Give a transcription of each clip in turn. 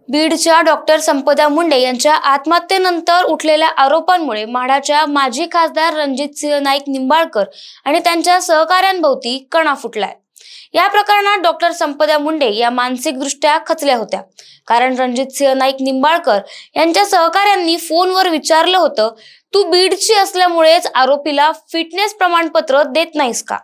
बीडच्या डॉक्टर संपदा मुंडे यांच्या आत्महत्येनंतर उठलेल्या आरोपांमुळे माढाच्या माजी खासदार रणजितसिंह नाईक निंबाळकर आणि त्यांच्या सहकाऱ्यांभोवती कणा फुटलाय। या प्रकरणात डॉक्टर संपदा मुंडे या मानसिकदृष्ट्या खचल्या होत्या, कारण रणजितसिंह नाईक निंबाळकर यांच्या सहकाऱ्यांनी फोनवर विचारलं होतं, तू बीडची असल्यामुळेच आरोपीला फिटनेस प्रमाणपत्र देत नाहीस का?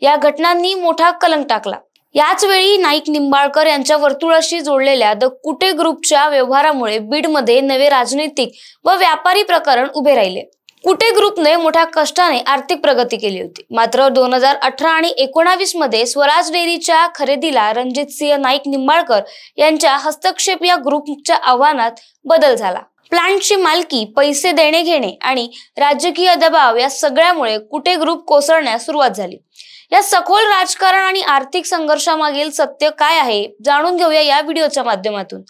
या घटनांनी मोठा कलंक टाकला। याच वेळी नाईक निंबाळकर यांच्या वर्तुळाशी जोडलेल्या द कुटे ग्रुपच्या व्यवहारामुळे बीडमध्ये नवे राजनैतिक व व्यापारी प्रकरण उभे राहिले। कुटे ग्रुपने मोठ्या कष्टाने आर्थिक प्रगती केली होती, मात्र 2018 आणि 19 मध्ये स्वराज डेअरीच्या खरेदीला रणजितसिंह नाईक निंबाळकर यांच्या हस्तक्षेप या ग्रुपच्या आव्हानात बदल झाला। प्लांटची मालकी, पैसे देणे घेणे आणि राजकीय दबाव या सगळ्यामुळे कुटे ग्रुप कोसळण्यास सुरुवात झाली। या सखोल राजकारण आणि आर्थिक संघर्षामागील सत्य काय आहे जाणून घेऊया या व्हिडिओच्या माध्यमातून।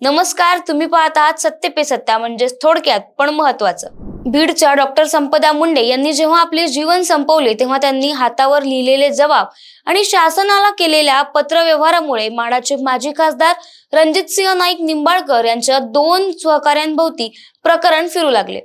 नमस्कार, तुम्ही पाहत आहात सत्य पे सत्ता, म्हणजे थोडक्यात पण महत्त्वाचं। बीडच्या डॉक्टर संपदा मुंडे यांनी जेव्हा आपले जीवन संपवले तेव्हा त्यांनी हातावर लिहिलेले जबाब आणि शासनाला केलेल्या पत्रव्यवहारामुळे माढाचे माजी खासदार रणजितसिंह नाईक निंबाळकर यांच्या 2 सहकाऱ्यांभोवती प्रकरण फिरू लागले।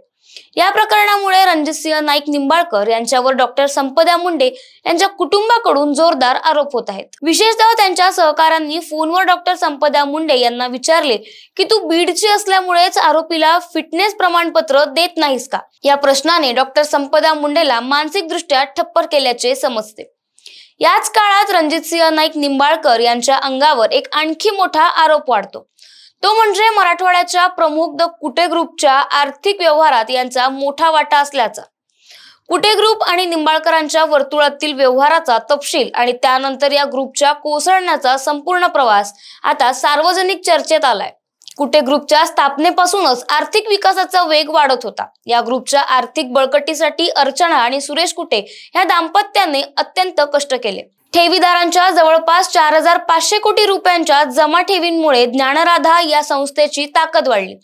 या प्रकरणामुळे रणजितसिंह नाईक निंबाळकर यांच्यावर डॉक्टर संपदा मुंडे यांच्या कुटुंबाकडून जोरदार आरोप होत आहेत। विशेषतः त्यांच्या सहकाऱ्यांनी फोनवर डॉक्टर संपदा मुंडे यांना विचारले की तू बीडची असल्यामुळेच आरोपीला फिटनेस प्रमाणपत्र देत नाहीस का? या प्रश्नाने डॉक्टर संपदा मुंडेला मानसिकदृष्ट्या ठप्पर केल्याचे समजते। याच काळात रणजितसिंह नाईक निंबाळकर यांच्या अंगावर एक आणखी मोठा आरोप वाढतो, तो म्हणजे मराठवाड्याच्या प्रमुख द कुटे ग्रुपच्या आर्थिक व्यवहारात यांचा मोठा वाटा असल्याचा। कुटे ग्रुप आणि निंबाळकरांच्या वर्तुळातील व्यवहाराचा तपशील आणि त्यानंतर या ग्रुपच्या कोसळण्याचा संपूर्ण प्रवास आता सार्वजनिक चर्चेत आलाय। कुटे ग्रुपच्या स्थापनेपासूनच आर्थिक विकासाचा वेग वाढत होता। या ग्रुपच्या आर्थिक बळकटीसाठी अर्चना आणि सुरेश कुटे या दाम्पत्याने अत्यंत कष्ट केले। ठेवीदारांच्या जवळपास 4500 कोटी रुपयांच्या जमा ठेवींमुळे ज्ञानराधा या संस्थेची ताकद वाढली।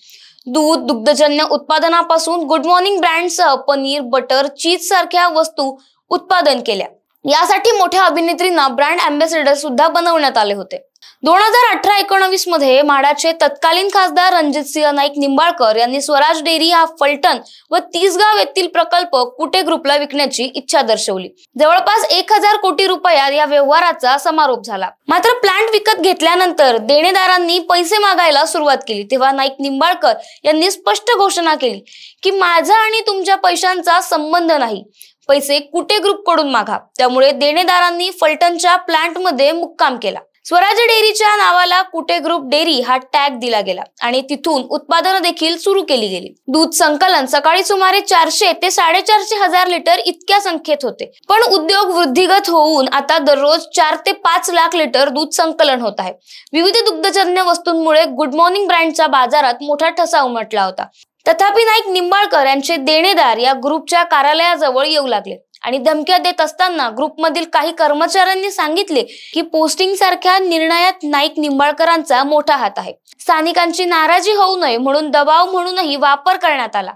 दूध, दुग्धजन्य उत्पादनापासून गुड मॉर्निंग ब्रँडसह पनीर, बटर, चीज सारख्या वस्तू उत्पादन केल्या। यासाठी मोठ्या अभिनेत्रींना ब्रँड अँबॅसेडर सुद्धा बनवण्यात आले होते। 2018-19 मध्ये माढाचे तत्कालीन खासदार रणजितसिंह नाईक निंबाळकर यांनी स्वराज डेअरी हा फलटण व तिसगाव येथील प्रकल्प कुटे ग्रुपला विकण्याची इच्छा दर्शवली। जवळपास 1000 कोटी रुपयात या व्यवहाराचा समारोप झाला। मात्र प्लांट विकत घेतल्यानंतर देणेदारांनी पैसे मागायला सुरुवात केली, तेव्हा नाईक निंबाळकर यांनी स्पष्ट घोषणा केली की माझा आणि तुमच्या पैशांचा संबंध नाही, पैसे कुटे ग्रुप कडून मागा। त्यामुळे देणेदारांनी फलटणच्या प्लांट मध्ये मुक्काम केला। स्वराज डेअरीच्या नावाला कुटे ग्रुप डेअरी हा टॅग दिला गेला आणि तिथून उत्पादन देखील सुरू केली गेली। दूध संकलन सकाळी सुमारे 400 ते 450 हजार लिटर इतक्या संख्येत होते, पण उद्योग वृद्धिगत होऊन आता दररोज 4 ते 5 लाख लिटर दूध संकलन होत आहे। विविध दुग्धजन्य वस्तूंमुळे गुड मॉर्निंग ब्रँडचा बाजारात मोठा ठसा उमटला होता। तथापि नाईक निंबाळकर यांचे देणेदार या ग्रुपच्या कार्यालयाजवळ येऊ लागले आणि धमक्या देत असताना ग्रुपमधील काही कर्मचाऱ्यांनी सांगितले की पोस्टिंग सारख्या निर्णयात नाईक निंबाळकरांचा मोठा हात आहे। स्थानिकांची नाराजी होऊ नये म्हणून दबाव म्हणूनही वापर करण्यात आला।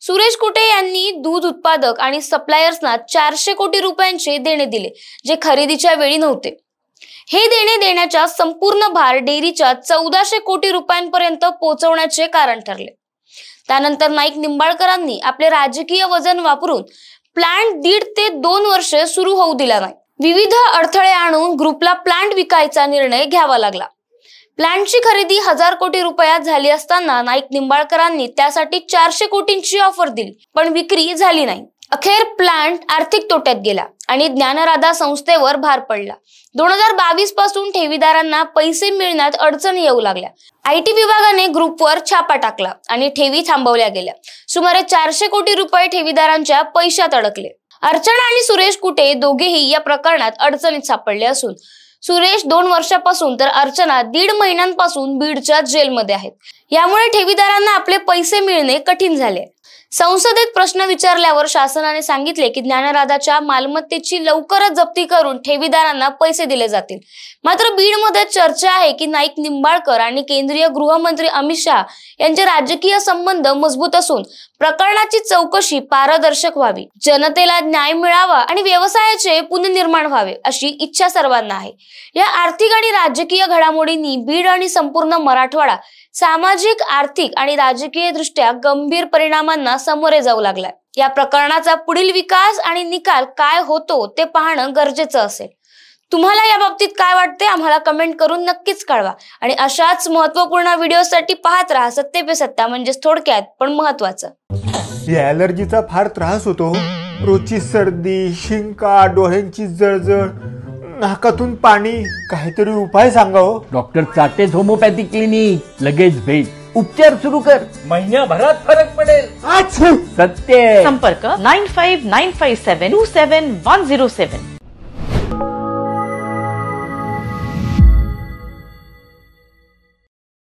सुरेश कुटे यांनी दूध उत्पादक आणि सप्लायर्सना 400 कोटी रुपयांचे देणे दिले, जे खरेदीच्या वेळी नव्हते। हे देणे देण्याचा संपूर्ण भार डेअरीच्या 1400 कोटी रुपयांपर्यंत पोहोचवण्याचे कारण ठरले। त्यानंतर नाईक निंबाळकरांनी आपले राजकीय वजन वापरून प्लांट 1.5 ते 2 वर्ष सुरू होऊ दिला नाही। विविध अडथळे आणून ग्रुपला प्लांट विकायचा निर्णय घ्यावा लागला। प्लांटची खरेदी 1000 कोटी रुपयात झाली असताना नाईक निंबाळकरांनी त्यासाठी 400 कोटींची ऑफर दिली, पण विक्री झाली नाही। अखेर प्लांट आर्थिक तोट्यात गेला आणि ज्ञानराधा संस्थेवर भार पडला। 2022 पासून ठेवीदारांना पैसे मिळण्यात अडचणी येऊ लागल्या। IT विभागाने ग्रुपवर छापा टाकला आणि ठेवी थांबवल्या गेल्या। सुमारे 400 कोटी रुपये ठेवीदारांच्या पैशात अडकले। अर्चना आणि सुरेश कुटे दोघेही या प्रकरणात अडचणीत सापडले असून सुरेश 2 वर्षापासून तर अर्चना 1.5 महिन्यांपासून बीडच्या जेलमध्ये आहेत। यामुळे ठेवीदारांना आपले पैसे मिळणे कठीण झाले। संसदेत प्रश्न विचारल्यावर शासनाने सांगितले की ज्ञानराधाच्या मालमत्तेची लवकरच जप्ती करून ठेवीदारांना पैसे दिले जातील। मात्र बीडमध्ये चर्चा आहे की नाईक निंबाळकर आणि केंद्रीय गृहमंत्री अमित शहा यांचे राजकीय संबंध मजबूत असून प्रकरणाची चौकशी पारदर्शक व्हावी, जनतेला न्याय मिळावा आणि व्यवसायाचे पुनर्निर्माण व्हावे अशी इच्छा सर्वांना आहे। या आर्थिक आणि राजकीय घडामोडींनी बीड आणि संपूर्ण मराठवाडा सामाजिक, आर्थिक आणि राजकीय दृष्ट्या गंभीर परिणामांना सामोरे जाऊ लागलाय। या प्रकरणाचा पुढील विकास आणि निकाल काय होतो ते पाहणं गरजेचं असेल। तुम्हाला या बाबतीत काय वाटते आम्हाला कमेंट करून नक्कीच कळवा आणि अशाच महत्त्वपूर्ण व्हिडिओसाठी पाहत राहा सत्य पे सत्ता, म्हणजे थोडक्यात पण महत्त्वाचं। या ॲलर्जीचा फार त्रास होतो। रोजची सर्दी, शिंका, डोळ्यांची जळजळ, नाकातून पाणी, काहीतरी उपाय सांगा हो। डॉक्टर चाटेज होमिओपॅथी क्लिनिक, लगेच भेट, उपचार सुरू कर, महिन्याभरात फरक पडेल। अच्छा, सत्य। संपर्क 9595727107